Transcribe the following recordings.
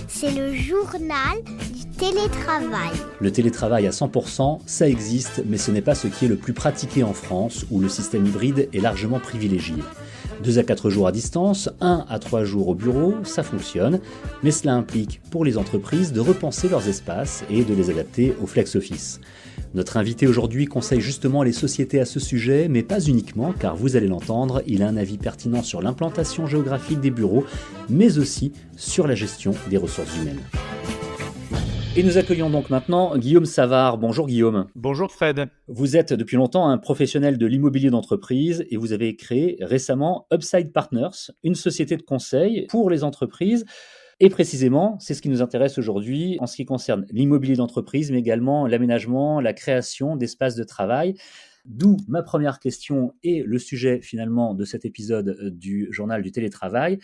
C'est le journal du télétravail. Le télétravail à 100%, ça existe, mais ce n'est pas ce qui est le plus pratiqué en France, où le système hybride est largement privilégié. 2 à 4 jours à distance, 1 à 3 jours au bureau, ça fonctionne, mais cela implique pour les entreprises de repenser leurs espaces et de les adapter au flex office. Notre invité aujourd'hui conseille justement les sociétés à ce sujet, mais pas uniquement, car vous allez l'entendre, il a un avis pertinent sur l'implantation géographique des bureaux, mais aussi sur la gestion des ressources humaines. Et nous accueillons donc maintenant Guillaume Savard. Bonjour Guillaume. Bonjour Fred. Vous êtes depuis longtemps un professionnel de l'immobilier d'entreprise et vous avez créé récemment Upside Partners, une société de conseil pour les entreprises. Et précisément, c'est ce qui nous intéresse aujourd'hui en ce qui concerne l'immobilier d'entreprise, mais également l'aménagement, la création d'espaces de travail. D'où ma première question et le sujet finalement de cet épisode du journal du télétravail.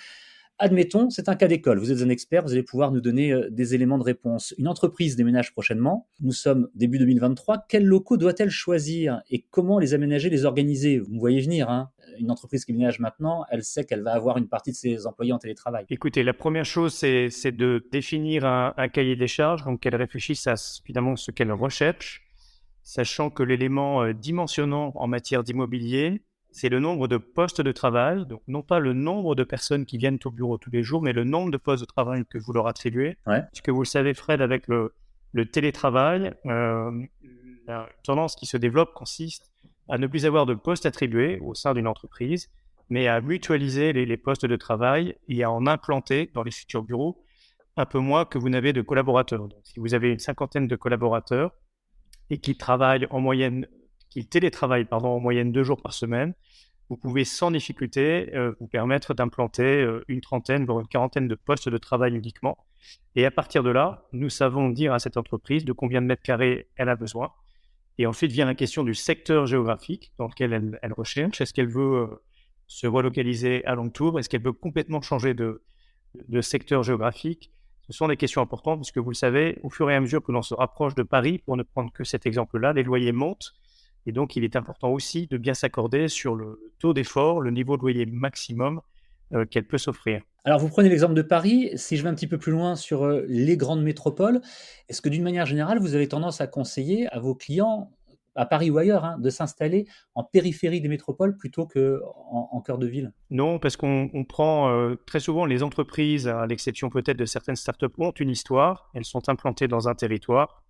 Admettons, c'est un cas d'école, vous êtes un expert, vous allez pouvoir nous donner des éléments de réponse. Une entreprise déménage prochainement, nous sommes début 2023, quels locaux doit-elle choisir et comment les aménager, les organiser? Vous me voyez venir, hein. Une entreprise qui déménage maintenant, elle sait qu'elle va avoir une partie de ses employés en télétravail. Écoutez, la première chose, c'est de définir un cahier des charges, donc qu'elle réfléchisse à finalement ce qu'elle recherche, sachant que l'élément dimensionnant en matière d'immobilier, c'est le nombre de postes de travail, donc non pas le nombre de personnes qui viennent au bureau tous les jours, mais le nombre de postes de travail que vous leur attribuez. Ouais. Puisque vous le savez, Fred, avec le télétravail, la tendance qui se développe consiste à ne plus avoir de postes attribués au sein d'une entreprise, mais à mutualiser les postes de travail et à en implanter dans les futurs bureaux un peu moins que vous n'avez de collaborateurs. Donc, si vous avez une 50aine de collaborateurs et qui télétravaillent en moyenne 2 jours par semaine, vous pouvez sans difficulté vous permettre d'implanter une trentaine, voire une quarantaine de postes de travail uniquement. Et à partir de là, nous savons dire à cette entreprise de combien de mètres carrés elle a besoin. Et ensuite vient la question du secteur géographique dans lequel elle recherche. Est-ce qu'elle veut se relocaliser à l'entour? Est-ce qu'elle veut complètement changer de secteur géographique? Ce sont des questions importantes parce que vous le savez, au fur et à mesure que l'on se rapproche de Paris, pour ne prendre que cet exemple-là, les loyers montent. Et donc, il est important aussi de bien s'accorder sur le taux d'effort, le niveau de loyer maximum qu'elle peut s'offrir. Alors, vous prenez l'exemple de Paris. Si je vais un petit peu plus loin sur les grandes métropoles, est-ce que d'une manière générale, vous avez tendance à conseiller à vos clients, à Paris ou ailleurs, de s'installer en périphérie des métropoles plutôt qu'en cœur de ville? Non, parce qu'on prend très souvent les entreprises, à l'exception peut-être de certaines startups, ont une histoire. Elles sont implantées dans un territoire.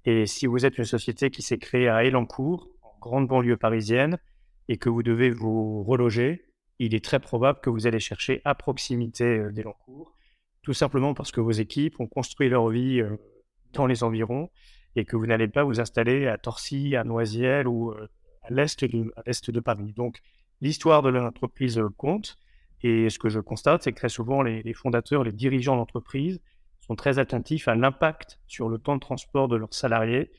Et si vous êtes une société qui s'est créée à Élancourt, en grande banlieue parisienne, et que vous devez vous reloger, il est très probable que vous allez chercher à proximité d'Élancourt, tout simplement parce que vos équipes ont construit leur vie dans les environs et que vous n'allez pas vous installer à Torcy, à Noisiel ou à l'est de Paris. Donc, l'histoire de l'entreprise compte. Et ce que je constate, c'est que très souvent, les fondateurs, les dirigeants d'entreprise sont très attentifs à l'impact sur le temps de transport de leurs salariés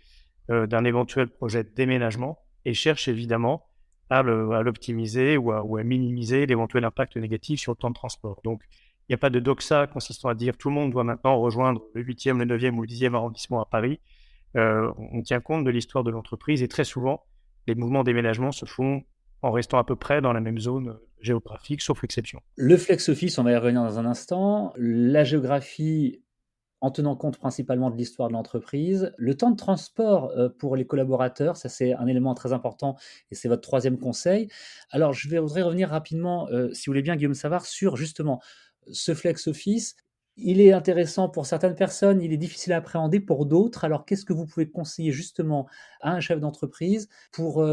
d'un éventuel projet de déménagement et cherchent évidemment à l'optimiser ou à minimiser l'éventuel impact négatif sur le temps de transport. Donc, il n'y a pas de doxa consistant à dire tout le monde doit maintenant rejoindre le 8e, le 9e ou le 10e arrondissement à Paris. On tient compte de l'histoire de l'entreprise et très souvent, les mouvements de déménagement se font en restant à peu près dans la même zone géographique, sauf exception. Le flex office, on va y revenir dans un instant. La géographie, en tenant compte principalement de l'histoire de l'entreprise. Le temps de transport pour les collaborateurs, ça c'est un élément très important et c'est votre troisième conseil. Alors je voudrais revenir rapidement, si vous voulez bien Guillaume Savard, sur justement ce flex office. Il est intéressant pour certaines personnes, il est difficile à appréhender pour d'autres. Alors qu'est-ce que vous pouvez conseiller justement à un chef d'entreprise pour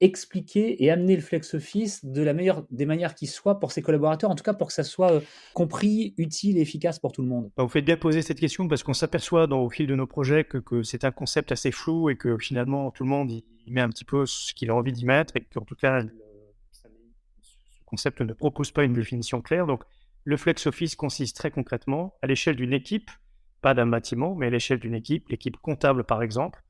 expliquer et amener le flex office de la meilleure des manières qui soient pour ses collaborateurs, en tout cas pour que ça soit compris, utile et efficace pour tout le monde? Vous faites bien poser cette question parce qu'on s'aperçoit au fil de nos projets que c'est un concept assez flou et que finalement tout le monde y met un petit peu ce qu'il a envie d'y mettre et qu'en tout cas ce concept ne propose pas une définition claire. Donc le flex office consiste très concrètement à l'échelle d'une équipe, pas d'un bâtiment, mais à l'échelle d'une équipe, l'équipe comptable par exemple,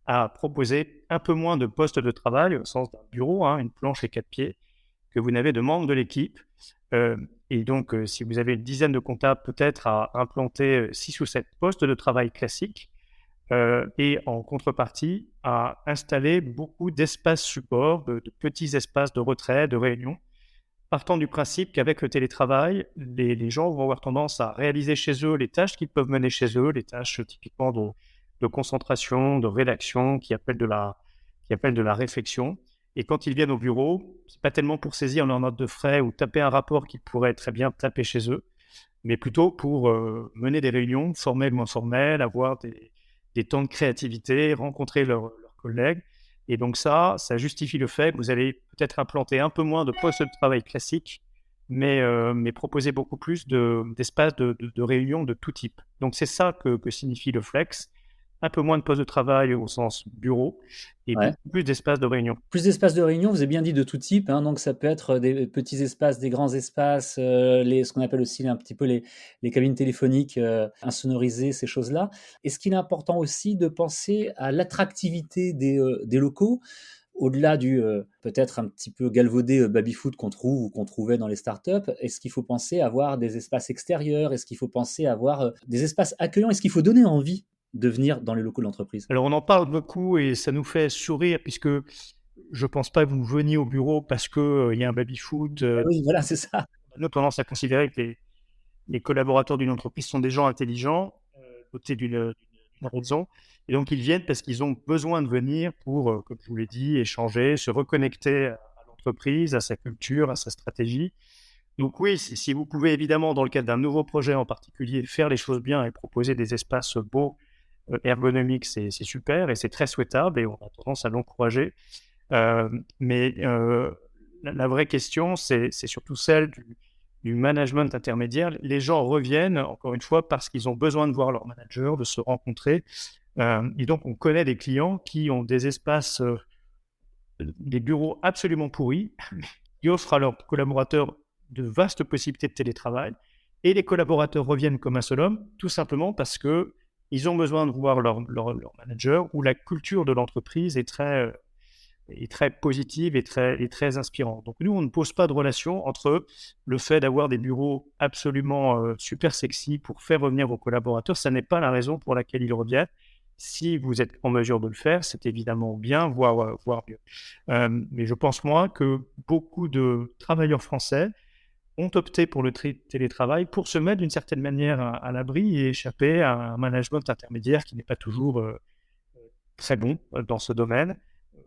à proposer un peu moins de postes de travail au sens d'un bureau, une planche et 4 pieds, que vous n'avez de membres de l'équipe. Et donc, si vous avez une dizaine de comptables, peut-être à implanter 6 ou 7 postes de travail classiques et en contrepartie, à installer beaucoup d'espaces supports, de petits espaces de retrait, de réunion, partant du principe qu'avec le télétravail, les gens vont avoir tendance à réaliser chez eux les tâches qu'ils peuvent mener chez eux, les tâches typiquement de concentration, de rédaction, qui appellent de la réflexion. Et quand ils viennent au bureau, c'est pas tellement pour saisir leur note de frais ou taper un rapport qu'ils pourraient très bien taper chez eux, mais plutôt pour mener des réunions formelles ou informelles, avoir des temps de créativité, rencontrer leurs collègues. Et donc ça justifie le fait que vous allez peut-être implanter un peu moins de postes de travail classiques, mais proposer beaucoup plus d'espaces de réunion de tout type. Donc c'est ça que signifie le flex. Un peu moins de postes de travail au sens bureau et Ouais. beaucoup plus d'espaces de réunion. Plus d'espaces de réunion, vous avez bien dit de tout type, hein, donc ça peut être des petits espaces, des grands espaces, ce qu'on appelle aussi un petit peu les cabines téléphoniques insonorisées, ces choses-là. Est-ce qu'il est important aussi de penser à l'attractivité des locaux, au-delà du peut-être un petit peu galvaudé baby-foot qu'on trouve ou qu'on trouvait dans les startups? Est-ce qu'il faut penser à avoir des espaces extérieurs? Est-ce qu'il faut penser à avoir des espaces accueillants? Est-ce qu'il faut donner envie de venir dans les locaux de l'entreprise? Alors on en parle beaucoup et ça nous fait sourire puisque je pense pas que vous veniez au bureau parce que, il y a un baby-foot. Oui, voilà, c'est ça. On a tendance à considérer que les collaborateurs d'une entreprise sont des gens intelligents, dotés d'une raison et donc ils viennent parce qu'ils ont besoin de venir pour, comme je vous l'ai dit, échanger, se reconnecter à l'entreprise, à sa culture, à sa stratégie. Donc oui, si vous pouvez évidemment, dans le cadre d'un nouveau projet en particulier, faire les choses bien et proposer des espaces beaux, ergonomiques, c'est super et c'est très souhaitable et on a tendance à l'encourager. Mais la vraie question, c'est surtout celle du management intermédiaire. Les gens reviennent, encore une fois, parce qu'ils ont besoin de voir leur manager, de se rencontrer. Et donc, on connaît des clients qui ont des espaces, des bureaux absolument pourris, qui offrent à leurs collaborateurs de vastes possibilités de télétravail. Et les collaborateurs reviennent comme un seul homme, tout simplement parce qu'ils ont besoin de voir leur manager, où la culture de l'entreprise est très positive et très inspirante. Donc nous, on ne pose pas de relation entre le fait d'avoir des bureaux absolument super sexy pour faire revenir vos collaborateurs. Ça n'est pas la raison pour laquelle ils reviennent. Si vous êtes en mesure de le faire, c'est évidemment bien, voire mieux. Mais je pense, moi, que beaucoup de travailleurs français ont opté pour le télétravail pour se mettre d'une certaine manière à l'abri et échapper à un management intermédiaire qui n'est pas toujours très bon dans ce domaine,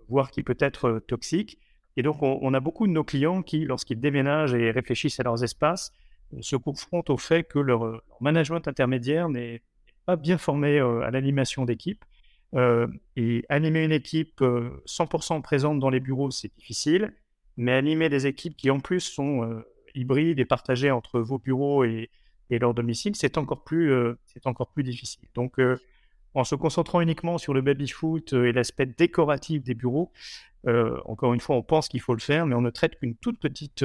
voire qui peut être toxique. Et donc, on a beaucoup de nos clients qui, lorsqu'ils déménagent et réfléchissent à leurs espaces, se confrontent au fait que leur management intermédiaire n'est pas bien formé à l'animation d'équipe. Et animer une équipe 100% présente dans les bureaux, c'est difficile, mais animer des équipes qui, en plus, sont hybrides et partagées entre vos bureaux et leur domicile, c'est encore plus difficile. Donc, en se concentrant uniquement sur le baby-foot et l'aspect décoratif des bureaux, encore une fois, on pense qu'il faut le faire, mais on ne traite qu'une toute petite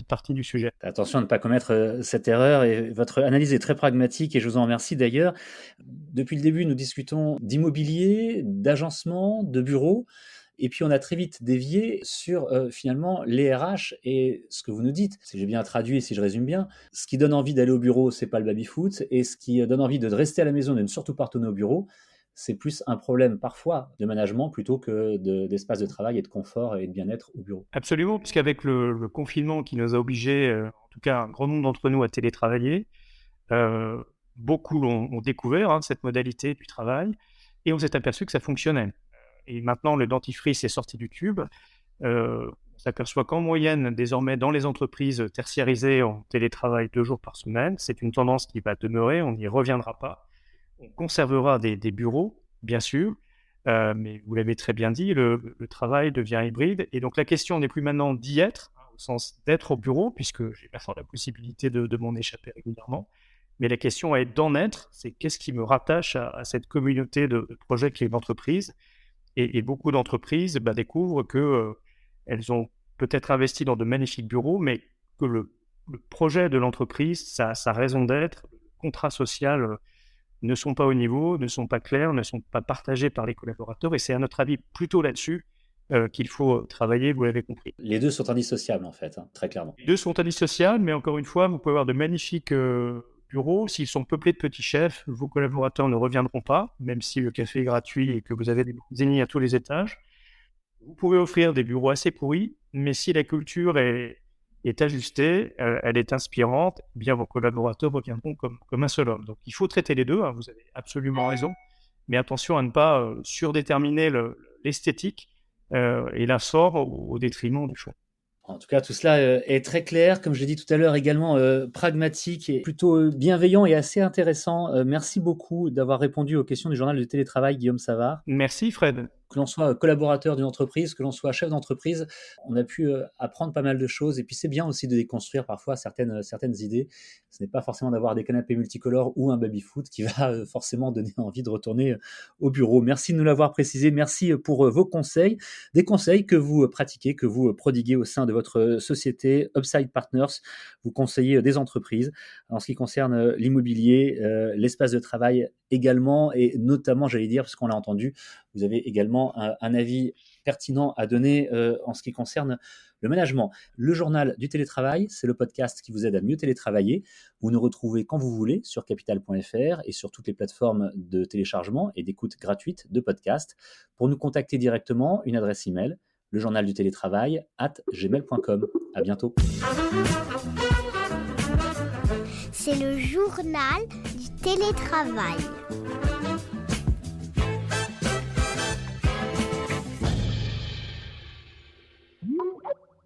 partie du sujet. Attention à ne pas commettre cette erreur, et votre analyse est très pragmatique et je vous en remercie d'ailleurs. Depuis le début, nous discutons d'immobilier, d'agencement, de bureaux. Et puis on a très vite dévié sur finalement les RH et ce que vous nous dites. Si j'ai bien traduit, si je résume bien, ce qui donne envie d'aller au bureau, c'est pas le baby-foot, et ce qui donne envie de rester à la maison, de ne surtout pas retourner au bureau, c'est plus un problème parfois de management plutôt que d'espace de travail et de confort et de bien-être au bureau. Absolument, puisqu'avec le confinement qui nous a obligés, en tout cas un grand nombre d'entre nous, à télétravailler, beaucoup ont découvert cette modalité du travail et on s'est aperçu que ça fonctionnait. Et maintenant, le dentifrice est sorti du tube. On s'aperçoit qu'en moyenne, désormais, dans les entreprises tertiarisées, on télétravaille 2 jours par semaine. C'est une tendance qui va demeurer, on n'y reviendra pas. On conservera des bureaux, bien sûr, mais vous l'avez très bien dit, le travail devient hybride. Et donc, la question n'est plus maintenant d'y être, au sens d'être au bureau, puisque j'ai maintenant la possibilité de m'en échapper régulièrement. Mais la question est d'en être, c'est qu'est-ce qui me rattache à cette communauté de projets qui est l'entreprise. Et beaucoup d'entreprises découvrent qu'elles ont peut-être investi dans de magnifiques bureaux, mais que le projet de l'entreprise, sa raison d'être, le contrat social ne sont pas au niveau, ne sont pas clairs, ne sont pas partagés par les collaborateurs. Et c'est à notre avis plutôt là-dessus qu'il faut travailler, vous l'avez compris. Les deux sont indissociables en fait, très clairement. Les deux sont indissociables, mais encore une fois, vous pouvez avoir de magnifiques bureaux. S'ils sont peuplés de petits chefs, vos collaborateurs ne reviendront pas, même si le café est gratuit et que vous avez des zéniths à tous les étages. Vous pouvez offrir des bureaux assez pourris, mais si la culture est est ajustée, elle est inspirante, eh bien vos collaborateurs reviendront comme un seul homme. Donc il faut traiter les deux, hein, vous avez absolument raison, mais attention à ne pas surdéterminer l'esthétique et la sort au détriment du choix. En tout cas, tout cela est très clair, comme je l'ai dit tout à l'heure, également pragmatique et plutôt bienveillant et assez intéressant. Merci beaucoup d'avoir répondu aux questions du journal du télétravail, Guillaume Savard. Merci Fred. Que l'on soit collaborateur d'une entreprise, que l'on soit chef d'entreprise, on a pu apprendre pas mal de choses. Et puis c'est bien aussi de déconstruire parfois certaines idées. Ce n'est pas forcément d'avoir des canapés multicolores ou un baby-foot qui va forcément donner envie de retourner au bureau. Merci de nous l'avoir précisé. Merci pour vos conseils. Des conseils que vous pratiquez, que vous prodiguez au sein de votre société Upside Partners. Vous conseillez des entreprises en ce qui concerne l'immobilier, l'espace de travail également, et notamment, j'allais dire, parce qu'on l'a entendu, vous avez également un avis pertinent à donner en ce qui concerne le management. Le journal du télétravail, c'est le podcast qui vous aide à mieux télétravailler. Vous nous retrouvez quand vous voulez sur capital.fr et sur toutes les plateformes de téléchargement et d'écoute gratuite de podcasts. Pour nous contacter directement, une adresse email, lejournaldutélétravail@gmail.com. À bientôt. C'est le journal du télétravail.